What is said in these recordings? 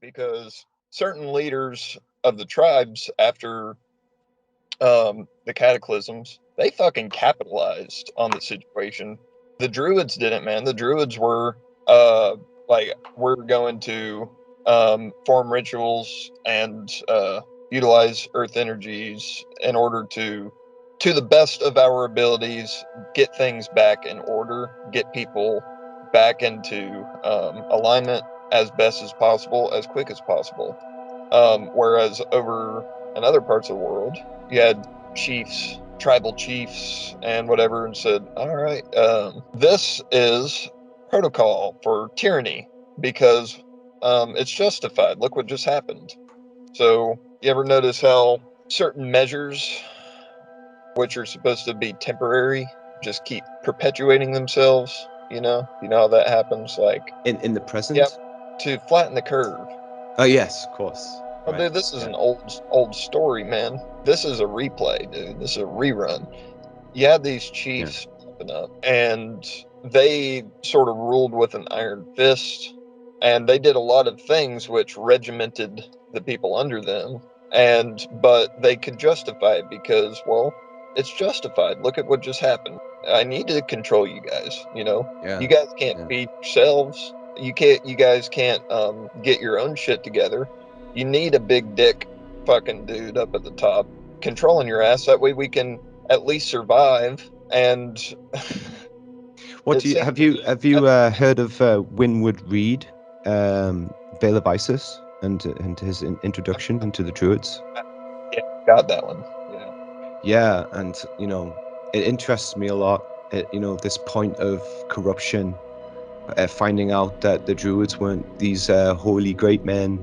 because certain leaders of the tribes after the cataclysms, they fucking capitalized on the situation. The Druids didn't, man. The Druids were like, we're going to form rituals and utilize earth energies in order to the best of our abilities, get things back in order, get people back into alignment as best as possible, as quick as possible. Whereas over in other parts of the world, you had chiefs, tribal chiefs, and whatever, and said, all right, this is protocol for tyranny because it's justified. Look what just happened. So, you ever notice how certain measures, which are supposed to be temporary, just keep perpetuating themselves? You know how that happens. Like, In the present. yeah, to flatten the curve. Oh yes, of course. Oh, Right. dude, this is Yeah. an old story, man. This is a replay, dude. This is a rerun. You had these Yeah. chiefs popping up, and they sort of ruled with an iron fist, and they did a lot of things which regimented the people under them. But they could justify it because, well, it's justified. Look at what just happened. I need to control you guys. Yeah. You guys can't Yeah. feed yourselves. You guys can't get your own shit together. You need a big dick fucking dude up at the top controlling your ass. That way we can at least survive. And What it do you seems have you heard of Winwood Reade, Veil of Isis, and his introduction into the Druids? yeah, got that one. Yeah. Yeah, and it interests me a lot. This point of corruption, finding out that the Druids weren't these holy great men,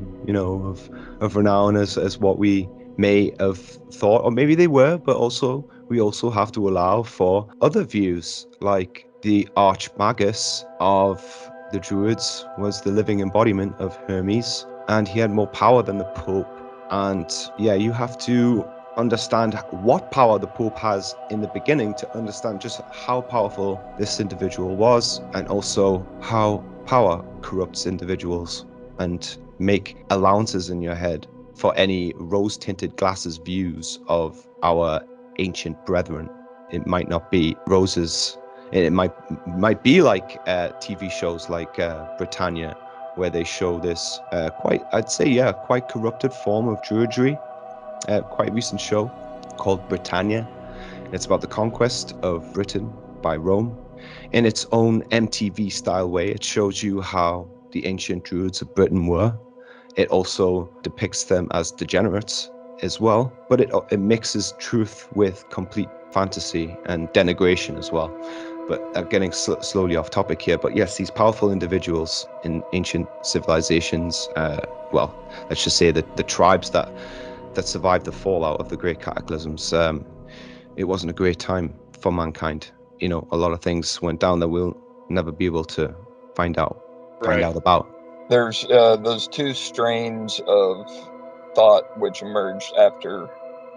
of renown as what we may have thought, or maybe they were, but also we also have to allow for other views, like the Archmagus of the Druids was the living embodiment of Hermes, and he had more power than the Pope. And yeah, you have to understand what power the Pope has in the beginning to understand just how powerful this individual was, and also how power corrupts individuals, and make allowances in your head for any rose-tinted glasses views of our ancient brethren. It might not be roses. It might be like TV shows like Britannia, where they show this quite corrupted form of druidry. Quite recent show called Britannia. It's about the conquest of Britain by Rome. In its own MTV style way, it shows you how the ancient druids of Britain were. It also depicts them as degenerates as well, but it mixes truth with complete fantasy and denigration as well. But getting slowly off topic here, but yes, these powerful individuals in ancient civilizations, let's just say that the tribes that survived the fallout of the great cataclysms, it wasn't a great time for mankind. A lot of things went down that we'll never be able to find out about. There's those two strains of thought which emerged after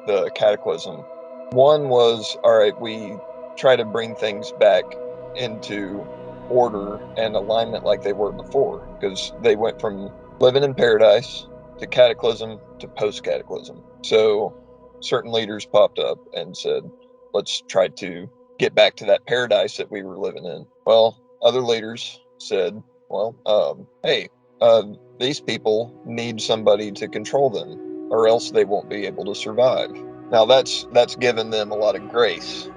the cataclysm. One was, all right, we try to bring things back into order and alignment like they were before, because they went from living in paradise to cataclysm to post cataclysm. So certain leaders popped up and said, let's try to get back to that paradise that we were living in. Well, other leaders said, well, hey, these people need somebody to control them, or else they won't be able to survive. Now that's given them a lot of grace.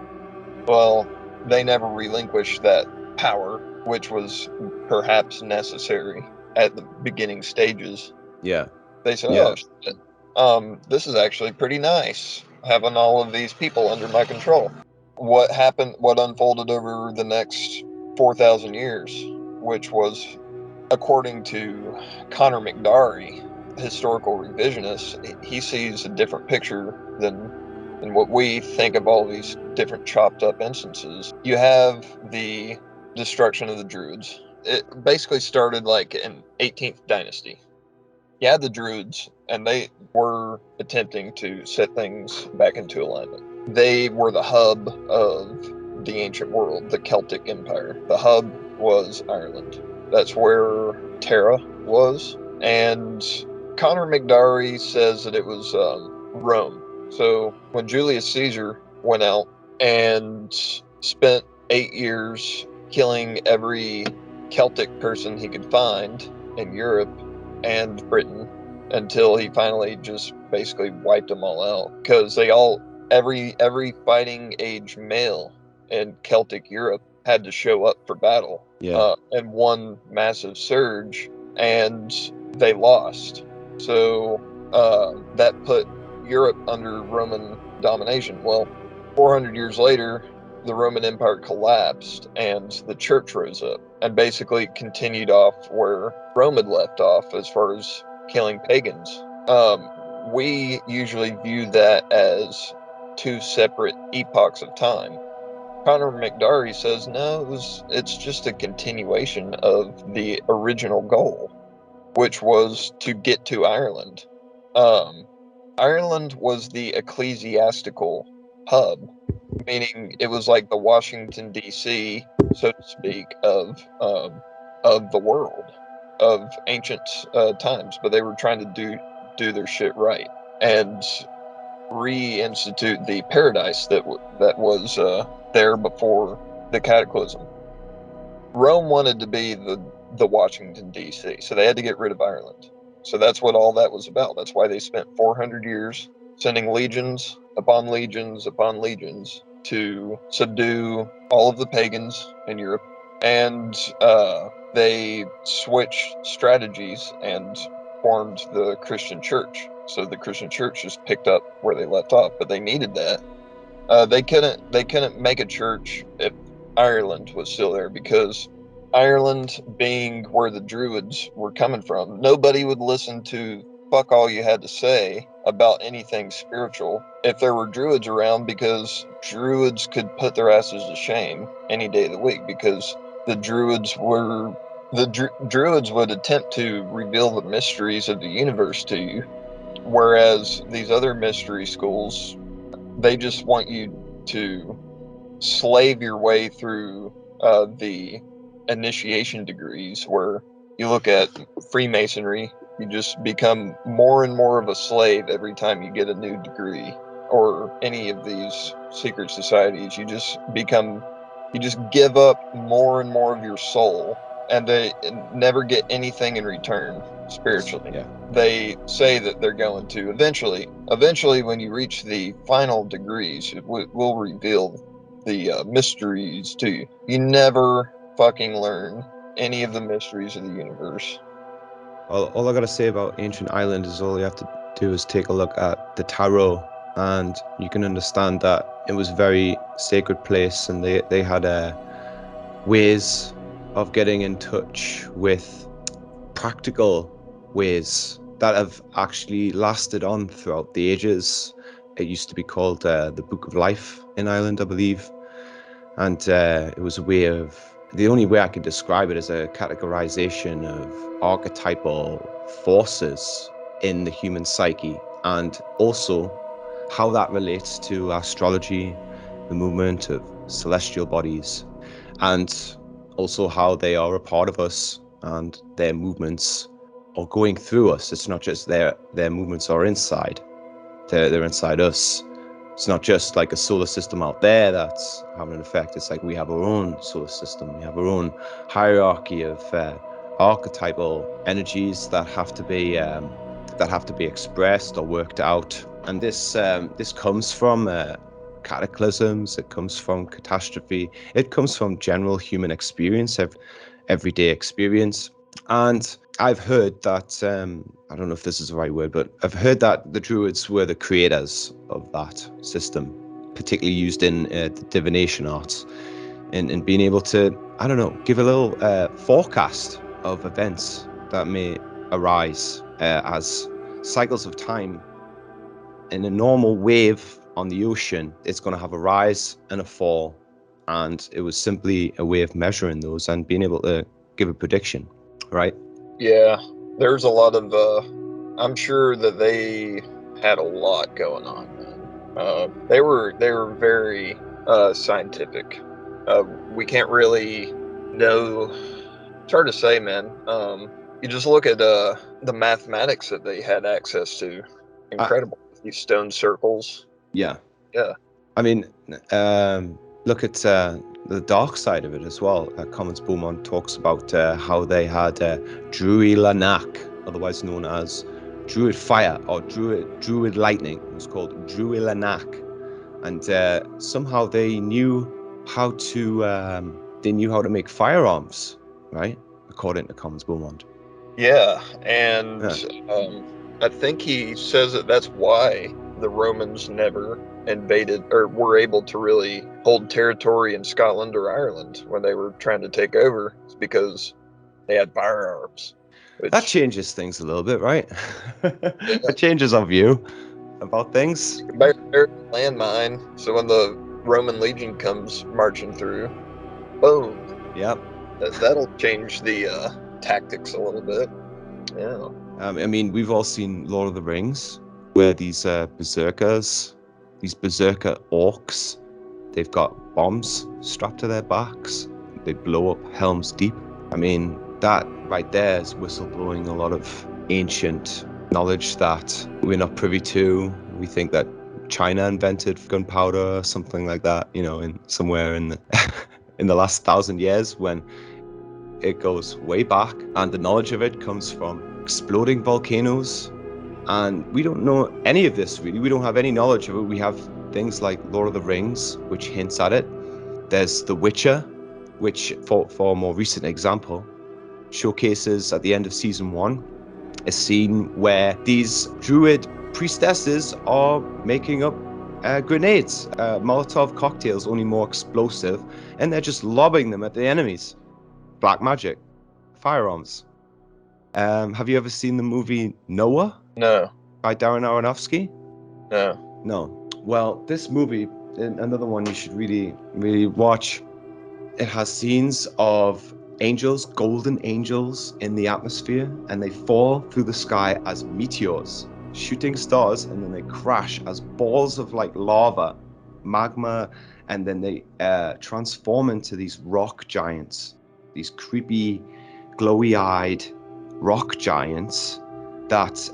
Well, they never relinquished that power, which was perhaps necessary at the beginning stages. Yeah. They said, Yeah. "Oh, shit. This is actually pretty nice having all of these people under my control." What happened? What unfolded over the next 4,000 years, which was, according to Connor McDarry, historical revisionist, he sees a different picture than what we think of all these different chopped up instances. You have the destruction of the Druids. It basically started like in 18th dynasty. You had the Druids, and they were attempting to set things back into alignment. They were the hub of the ancient world, the Celtic Empire. The hub was Ireland. That's where Tara was. And Connor McDowry says that it was Rome. So when Julius Caesar went out and spent 8 years killing every Celtic person he could find in Europe and Britain until he finally just basically wiped them all out, because every fighting age male in Celtic Europe had to show up for battle. Yeah. In one massive surge, and they lost. So that put Europe under Roman domination. Well, 400 years later, the Roman Empire collapsed and the church rose up and basically continued off where Rome had left off as far as killing pagans. We usually view that as two separate epochs of time. Connor McDowry says no, it's just a continuation of the original goal, which was to get to Ireland. Ireland was the ecclesiastical hub, meaning it was like the Washington D.C., so to speak, of the world, of ancient times. But they were trying to do their shit right and reinstitute the paradise that was there before the cataclysm. Rome wanted to be the Washington D.C., so they had to get rid of Ireland. So that's what all that was about. That's why they spent 400 years sending legions upon legions upon legions to subdue all of the pagans in Europe. And they switched strategies and formed the Christian church. So the Christian church just picked up where they left off, but they needed that. They couldn't make a church if Ireland was still there, because Ireland being where the Druids were coming from, nobody would listen to fuck all you had to say about anything spiritual if there were Druids around, because Druids could put their asses to shame any day of the week, because the Druids were Druids would attempt to reveal the mysteries of the universe to you, whereas these other mystery schools, they just want you to slave your way through the initiation degrees, where you look at Freemasonry, you just become more and more of a slave every time you get a new degree, or any of these secret societies. You just give up more and more of your soul, and they never get anything in return spiritually. Yeah. They say that they're going to eventually when you reach the final degrees, it will reveal the mysteries to you. You never fucking learn any of the mysteries of the universe. All I gotta say about ancient Ireland is all you have to do is take a look at the tarot, and you can understand that it was a very sacred place, and they had ways of getting in touch with practical ways that have actually lasted on throughout the ages. It used to be called the Book of Life in Ireland, I believe, and it was a way of, the only way I could describe it as a categorization of archetypal forces in the human psyche, and also how that relates to astrology, the movement of celestial bodies, and also how they are a part of us and their movements are going through us. It's not just their movements are inside, they're inside us. It's not just like a solar system out there that's having an effect. It's like we have our own solar system. We have our own hierarchy of archetypal energies that have to be expressed or worked out. And this comes from cataclysms. It comes from catastrophe. It comes from general human experience, everyday experience. And I've heard that, I don't know if this is the right word, but I've heard that the Druids were the creators of that system, particularly used in the divination arts, and being able to, I don't know, give a little forecast of events that may arise as cycles of time. In a normal wave on the ocean, it's going to have a rise and a fall, and it was simply a way of measuring those and being able to give a prediction, right? Yeah, there's a lot of I'm sure that they had a lot going on, man. They were very scientific. We can't really know. It's hard to say, man. You just look at the mathematics that they had access to. Incredible. These stone circles. Yeah. Yeah. I mean, look at the dark side of it as well. Comments Beaumont talks about how they had Druid Lanak, otherwise known as Druid Fire or Druid Lightning. It was called Druid Lanak, and somehow they knew how to make firearms, right? According to Comments Beaumont. Yeah, and I think he says that that's why the Romans never invaded or were able to really hold territory in Scotland or Ireland when they were trying to take over. It's because they had firearms. That changes things a little bit, right? It changes our view about things. Bear landmine, so when the Roman legion comes marching through, boom. Yep. That'll change the tactics a little bit. Yeah. I mean, we've all seen Lord of the Rings, where these berserkers, these berserker orcs, they've got bombs strapped to their backs. They blow up Helm's Deep. I mean, that right there is whistleblowing a lot of ancient knowledge that we're not privy to. We think that China invented gunpowder or something like that, you know, somewhere in the last 1,000 years, when it goes way back, and the knowledge of it comes from exploding volcanoes, and we don't know any of this really. We don't have any knowledge of it. We have things like Lord of the Rings, which hints at it. There's The Witcher, which, for a more recent example, showcases at the end of season 1 a scene where these druid priestesses are making up grenades, Molotov cocktails, only more explosive, and they're just lobbing them at the enemies. Black magic, firearms. Have you ever seen the movie Noah? No. By Darren Aronofsky? No. No. Well, this movie, another one you should really, really watch. It has scenes of angels, golden angels in the atmosphere, and they fall through the sky as meteors, shooting stars, and then they crash as balls of like lava, magma, and then they transform into these rock giants, these creepy, glowy-eyed rock giants that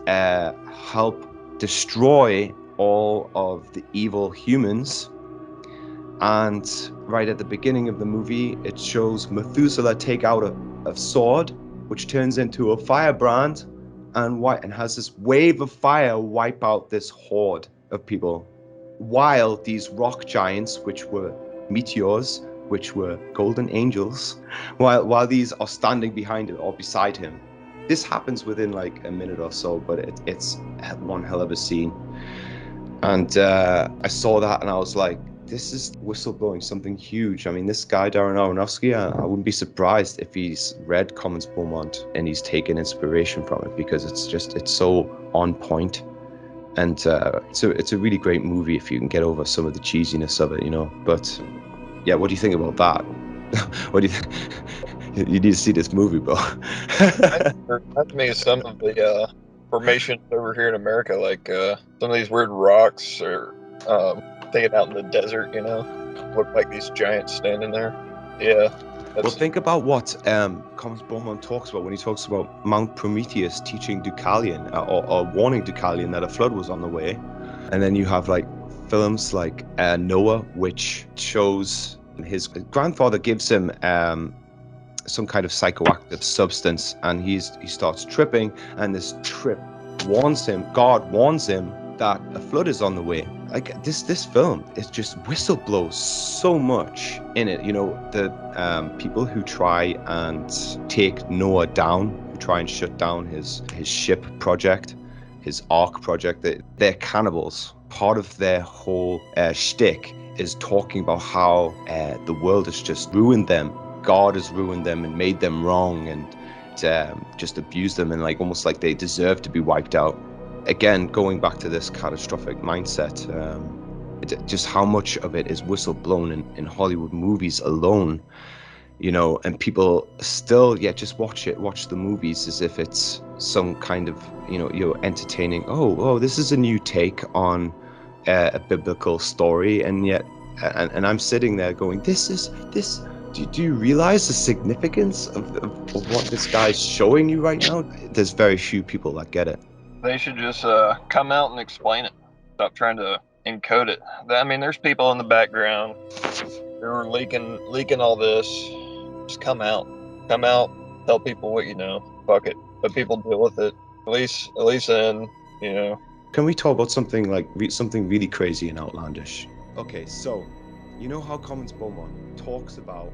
help destroy all of the evil humans. And right at the beginning of the movie, it shows Methuselah take out a sword, which turns into a firebrand, and has this wave of fire wipe out this horde of people, while these rock giants, which were meteors, which were golden angels, while these are standing behind it or beside him. This happens within like a minute or so, but it's one hell of a scene. And I saw that and I was like, this is whistleblowing something huge. I mean, this guy, Darren Aronofsky, I wouldn't be surprised if he's read Comments Beaumont and he's taken inspiration from it, because it's so on point. And it's a really great movie if you can get over some of the cheesiness of it, you know. But yeah, what do you think about that? What do you think? You need to see this movie, bro. Reminds me of some of the formations over here in America, like some of these weird rocks, or thinking out in the desert, you know, look like these giants standing there. Yeah. Well, think about what Comments Beaumont talks about when he talks about Mount Prometheus teaching Deucalion, or warning Deucalion that a flood was on the way. And then you have like films like Noah, which shows his grandfather gives him some kind of psychoactive substance, and he starts tripping, and this trip God warns him that a flood is on the way. Like this film, it just whistleblows so much in it. You know, the people who try and take Noah down, who try and shut down his ship project, his ark project, they're cannibals. Part of their whole shtick is talking about how the world has just ruined them. God has ruined them and made them wrong, and just abused them, and like almost like they deserve to be wiped out. Again, going back to this catastrophic mindset, just how much of it is whistleblown in Hollywood movies alone, you know, and people still just watch the movies as if it's some kind of, you know, you're entertaining. Oh, this is a new take on a biblical story, and yet, and I'm sitting there going, this do you realize the significance of what this guy's showing you right now? There's very few people that get it. They should just come out and explain it. Stop trying to encode it. I mean, there's people in the background who are leaking all this. Just come out, tell people what you know. Fuck it, let people deal with it. At least then, you know. Can we talk about something like something really crazy and outlandish? Okay, so you know how Commons Beaumont talks about